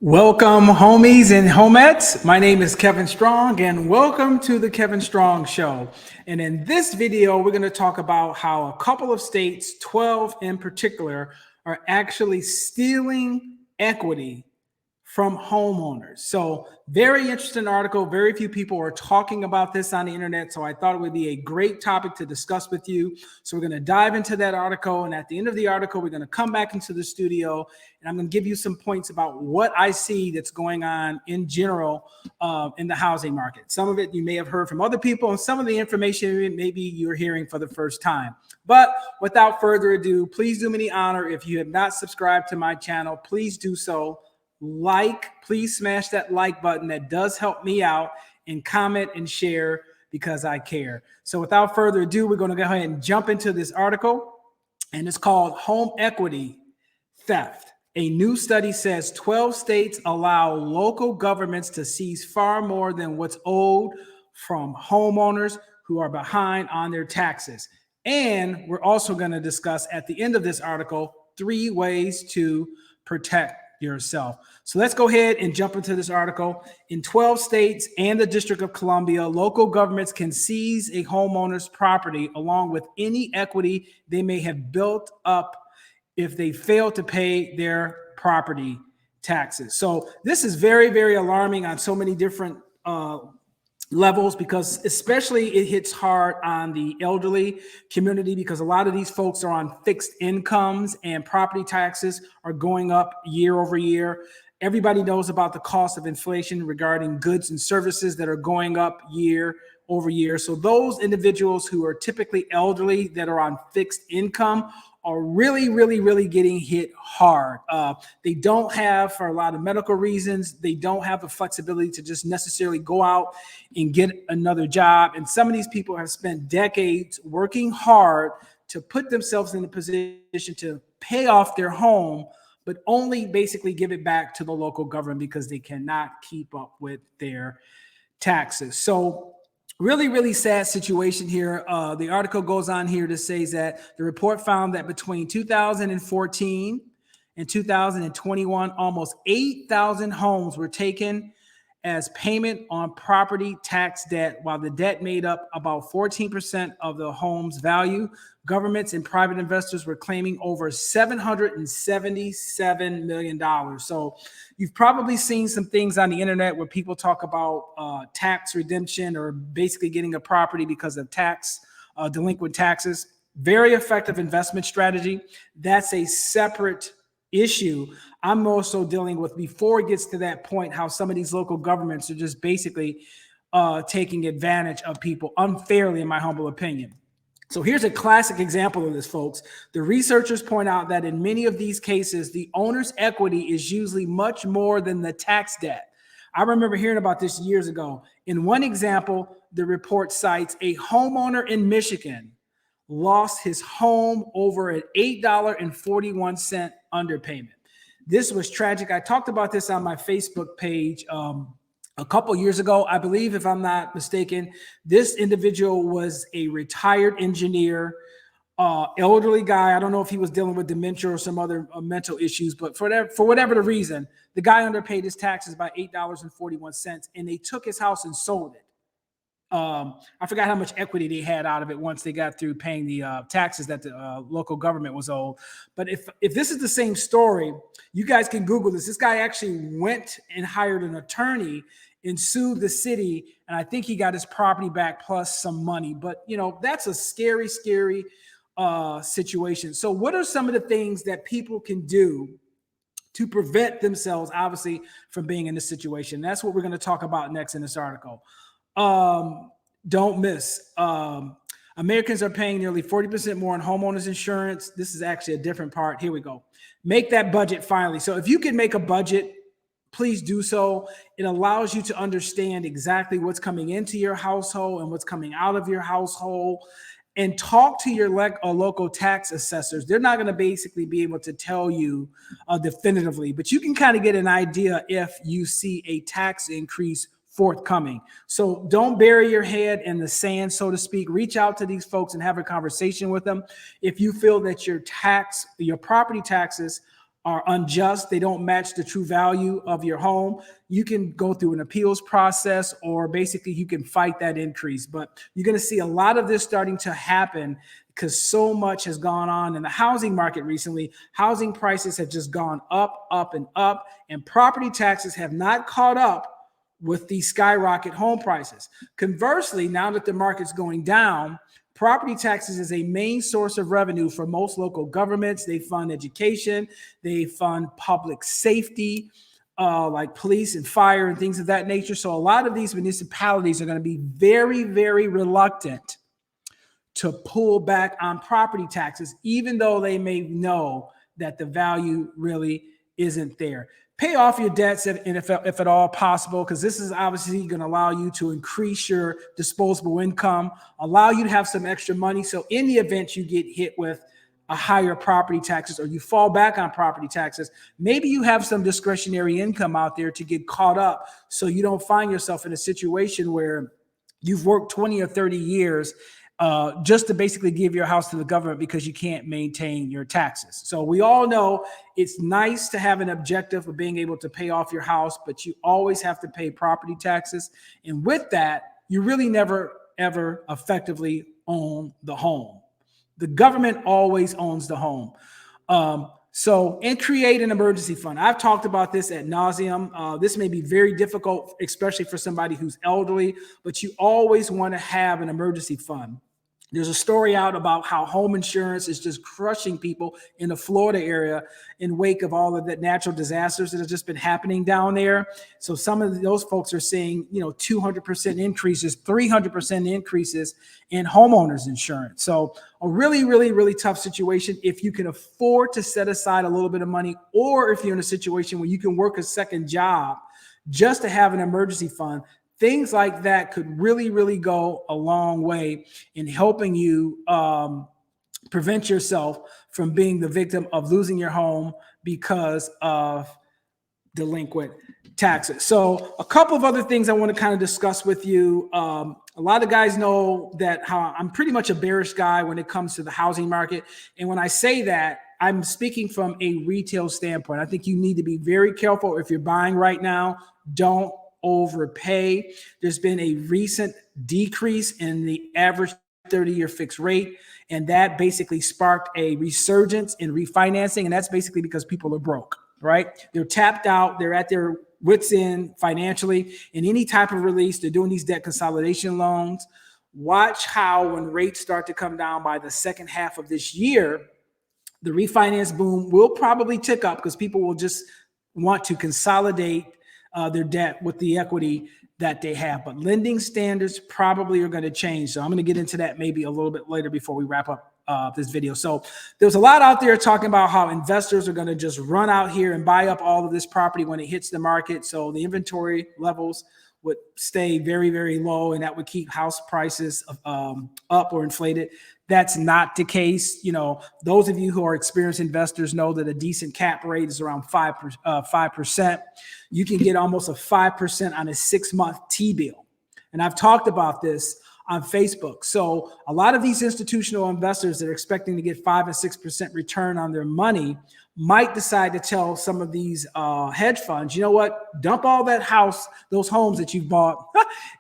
Welcome, homies and homettes. My name is Kevin Strong, and welcome to the Kevin Strong Show. And in this video, we're going to talk about how a couple of states, 12 in particular, are actually stealing equity from homeowners. So very interesting article. Very few people are talking about this on the internet. So I thought it would be a great topic to discuss with you. So we're going to dive into that article. And at the end of the article, we're going to come back into the studio and I'm going to give you some points about what I see that's going on in general in the housing market. Some of it you may have heard from other people, and some of the information maybe you're hearing for the first time. But without further ado, please do me the honor. If you have not subscribed to my channel, please do so. Please smash that like button. That does help me out, and comment and share because I care. So without further ado, we're going to go ahead and jump into this article, and it's called Home Equity Theft. A new study says 12 states allow local governments to seize far more than what's owed from homeowners who are behind on their taxes. And we're also going to discuss at the end of this article 3 ways to protect yourself. So let's go ahead and jump into this article. In 12 states and the District of Columbia, local governments can seize a homeowner's property along with any equity they may have built up if they fail to pay their property taxes. So this is very, very alarming on so many different levels, because especially it hits hard on the elderly community, because a lot of these folks are on fixed incomes and property taxes are going up year over year. Everybody knows about the cost of inflation regarding goods and services that are going up year over year. So those individuals who are typically elderly that are on fixed income are really getting hit hard. They don't have, for a lot of medical reasons, they don't have the flexibility to just necessarily go out and get another job. And some of these people have spent decades working hard to put themselves in a position to pay off their home, but only basically give it back to the local government because they cannot keep up with their taxes. So really sad situation here. The article goes on here to say that the report found that between 2014 and 2021, almost 8,000 homes were taken as payment on property tax debt, while the debt made up about 14% of the home's value. Governments and private investors were claiming over $777 million. So you've probably seen some things on the internet where people talk about tax redemption, or basically getting a property because of delinquent taxes. Very effective investment strategy. That's a separate issue. I'm also dealing with, before it gets to that point, how some of these local governments are just basically taking advantage of people unfairly, in my humble opinion. So here's a classic example of this, folks. The researchers point out that in many of these cases, the owner's equity is usually much more than the tax debt. I remember hearing about this years ago. In one example, the report cites a homeowner in Michigan lost his home over an $8.41 underpayment. This was tragic. I talked about this on my Facebook page a couple years ago, I believe, if I'm not mistaken. This individual was a retired engineer, elderly guy. I don't know if he was dealing with dementia or some other mental issues, but for whatever the reason, the guy underpaid his taxes by $8.41, and they took his house and sold it. I forgot how much equity they had out of it once they got through paying the taxes that the local government was owed. But if this is the same story, you guys can Google this. This guy actually went and hired an attorney and sued the city, and I think he got his property back plus some money. But you know, that's a scary situation. So what are some of the things that people can do to prevent themselves, obviously, from being in this situation? That's what we're going to talk about next in this article. Don't miss. Americans are paying nearly 40% more on homeowners insurance. This is actually a different part. Here we go. Make that budget finally. So if you can make a budget, please do so. It allows you to understand exactly what's coming into your household and what's coming out of your household. And talk to your local tax assessors. They're not going to basically be able to tell you definitively, but you can kind of get an idea if you see a tax increase forthcoming. So don't bury your head in the sand, so to speak. Reach out to these folks and have a conversation with them. If you feel that your property taxes are unjust, they don't match the true value of your home, you can go through an appeals process, or basically you can fight that increase. But you're going to see a lot of this starting to happen because so much has gone on in the housing market recently. Housing prices have just gone up, up, and up, and property taxes have not caught up with these skyrocket home prices. Conversely, now that the market's going down, property taxes is a main source of revenue for most local governments. They fund education, they fund public safety, like police and fire and things of that nature. So a lot of these municipalities are going to be very, very reluctant to pull back on property taxes, even though they may know that the value really isn't there. Pay off your debts if at all possible, because this is obviously going to allow you to increase your disposable income, allow you to have some extra money. So in the event you get hit with a higher property taxes or you fall back on property taxes, maybe you have some discretionary income out there to get caught up so you don't find yourself in a situation where you've worked 20 or 30 years just to basically give your house to the government because you can't maintain your taxes. So we all know it's nice to have an objective of being able to pay off your house, but you always have to pay property taxes. And with that, you really never, ever effectively own the home. The government always owns the home. And create an emergency fund. I've talked about this ad nauseum. This may be very difficult, especially for somebody who's elderly, but you always want to have an emergency fund. There's a story out about how home insurance is just crushing people in the Florida area in wake of all of the natural disasters that have just been happening down there. So some of those folks are seeing, 200% increases, 300% increases in homeowners insurance. So a really, really, really tough situation. If you can afford to set aside a little bit of money, or if you're in a situation where you can work a second job just to have an emergency fund, things like that could really, really go a long way in helping you prevent yourself from being the victim of losing your home because of delinquent taxes. So a couple of other things I want to kind of discuss with you. A lot of guys know that how I'm pretty much a bearish guy when it comes to the housing market. And when I say that, I'm speaking from a retail standpoint. I think you need to be very careful if you're buying right now. Don't overpay. There's been a recent decrease in the average 30-year fixed rate, and that basically sparked a resurgence in refinancing, and that's basically because people are broke, right? They're tapped out, they're at their wits' end financially. In any type of release, they're doing these debt consolidation loans. Watch how when rates start to come down by the second half of this year, the refinance boom will probably tick up because people will just want to consolidate their debt with the equity that they have. But lending standards probably are going to change. So I'm going to get into that maybe a little bit later before we wrap up this video. So there's a lot out there talking about how investors are going to just run out here and buy up all of this property when it hits the market. So the inventory levels would stay very, very low, and that would keep house prices up or inflated. That's not the case. Those of you who are experienced investors know that a decent cap rate is around 5%. You can get almost a 5% on a 6-month T-bill. And I've talked about this on Facebook. So a lot of these institutional investors that are expecting to get 5 and 6% return on their money might decide to tell some of these hedge funds, you know what, dump all those homes that you've bought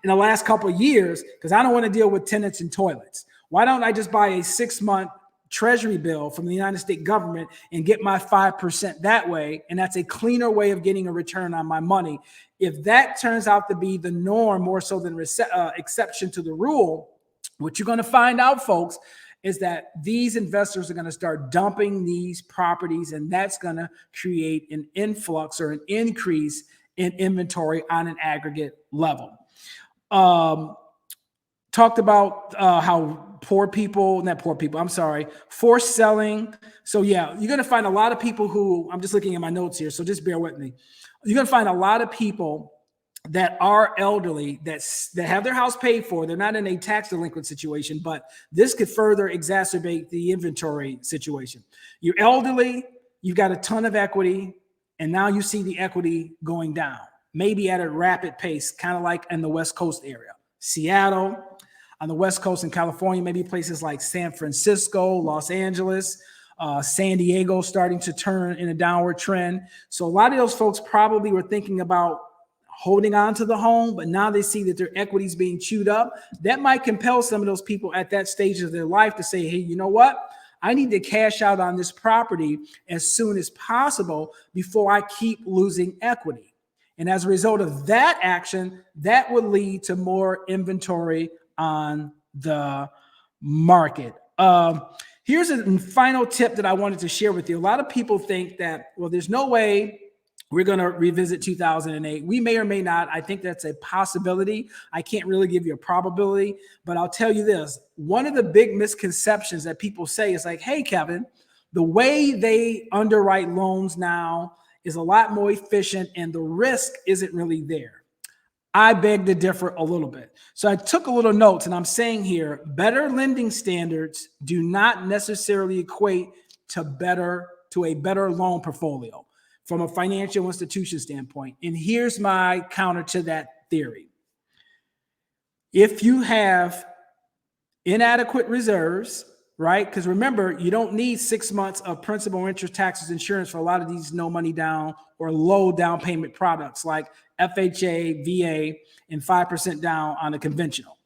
in the last couple of years, because I don't want to deal with tenants and toilets. Why don't I just buy a 6-month treasury bill from the United States government and get my 5% that way? And that's a cleaner way of getting a return on my money. If that turns out to be the norm more so than exception to the rule, what you're going to find out, folks, is that these investors are going to start dumping these properties, and that's going to create an influx or an increase in inventory on an aggregate level. Talked about how forced selling. So yeah, you're going to find a lot of people who, I'm just looking at my notes here, so just bear with me. You're going to find a lot of people that are elderly that have their house paid for. They're not in a tax delinquent situation, but this could further exacerbate the inventory situation. You're elderly, you've got a ton of equity, and now you see the equity going down, maybe at a rapid pace, kind of like in the West Coast area. Seattle, on the West Coast in California, maybe places like San Francisco, Los Angeles. San Diego starting to turn in a downward trend. So a lot of those folks probably were thinking about holding on to the home, but now they see that their equity is being chewed up. That might compel some of those people at that stage of their life to say, hey, you know what? I need to cash out on this property as soon as possible before I keep losing equity. And as a result of that action, that would lead to more inventory on the market. Here's a final tip that I wanted to share with you. A lot of people think that, well, there's no way we're going to revisit 2008. We may or may not. I think that's a possibility. I can't really give you a probability, but I'll tell you this. One of the big misconceptions that people say is like, hey, Kevin, the way they underwrite loans now is a lot more efficient and the risk isn't really there. I beg to differ a little bit. So I took a little notes and I'm saying here, better lending standards do not necessarily equate to a better loan portfolio from a financial institution standpoint. And here's my counter to that theory. If you have inadequate reserves, right? Because remember, you don't need 6 months of principal, interest, taxes, insurance for a lot of these no money down or low down payment products like FHA, VA, and 5% down on a conventional.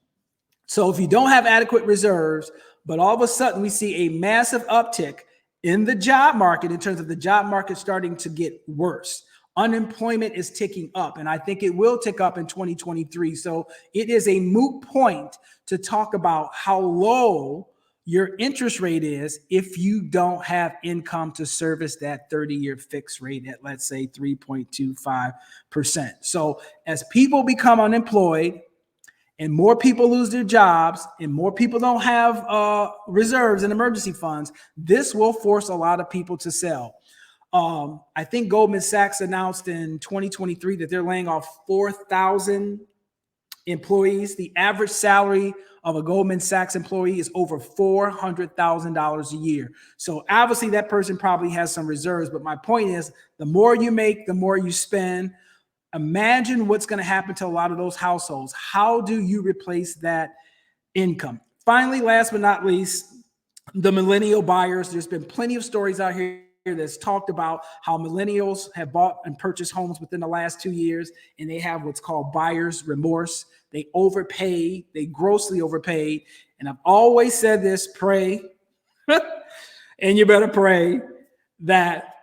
So if you don't have adequate reserves, but all of a sudden we see a massive uptick in the job market in terms of the job market starting to get worse. Unemployment is ticking up, and I think it will tick up in 2023. So it is a moot point to talk about how low your interest rate is if you don't have income to service that 30-year fixed rate at, let's say, 3.25%. So as people become unemployed and more people lose their jobs and more people don't have reserves and emergency funds, this will force a lot of people to sell. I think Goldman Sachs announced in 2023 that they're laying off 4,000 employees. The average salary of a Goldman Sachs employee is over $400,000 a year. So obviously that person probably has some reserves, but my point is the more you make, the more you spend. Imagine what's going to happen to a lot of those households. How do you replace that income? Finally, last but not least, the millennial buyers. There's been plenty of stories out here that's talked about how millennials have bought and purchased homes within the last 2 years, and they have what's called buyer's remorse. They overpay, they grossly overpaid. And I've always said this, pray, and you better pray that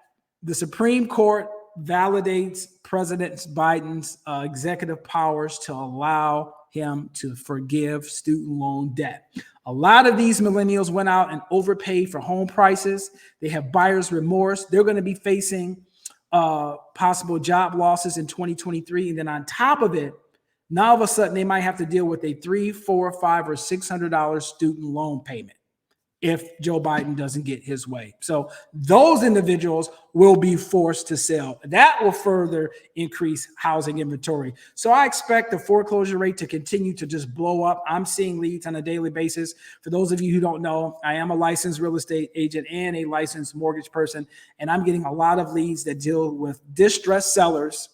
the Supreme Court validates President Biden's executive powers to allow him to forgive student loan debt. A lot of these millennials went out and overpaid for home prices. They have buyer's remorse. They're going to be facing possible job losses in 2023. And then on top of it, now all of a sudden they might have to deal with a $300, $400, $500, or $600 student loan payment if Joe Biden doesn't get his way. So those individuals will be forced to sell. That will further increase housing inventory. So I expect the foreclosure rate to continue to just blow up. I'm seeing leads on a daily basis. For those of you who don't know, I am a licensed real estate agent and a licensed mortgage person, and I'm getting a lot of leads that deal with distressed sellers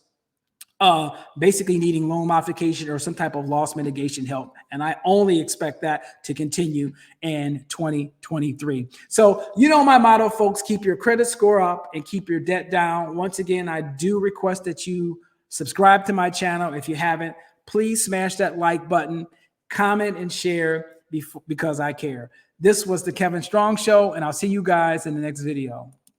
basically needing loan modification or some type of loss mitigation help. And I only expect that to continue in 2023. So, you know, my motto, folks, keep your credit score up and keep your debt down. Once again, I do request that you subscribe to my channel. If you haven't, please smash that like button, comment and share because I care. This was the Kevin Strong Show, and I'll see you guys in the next video.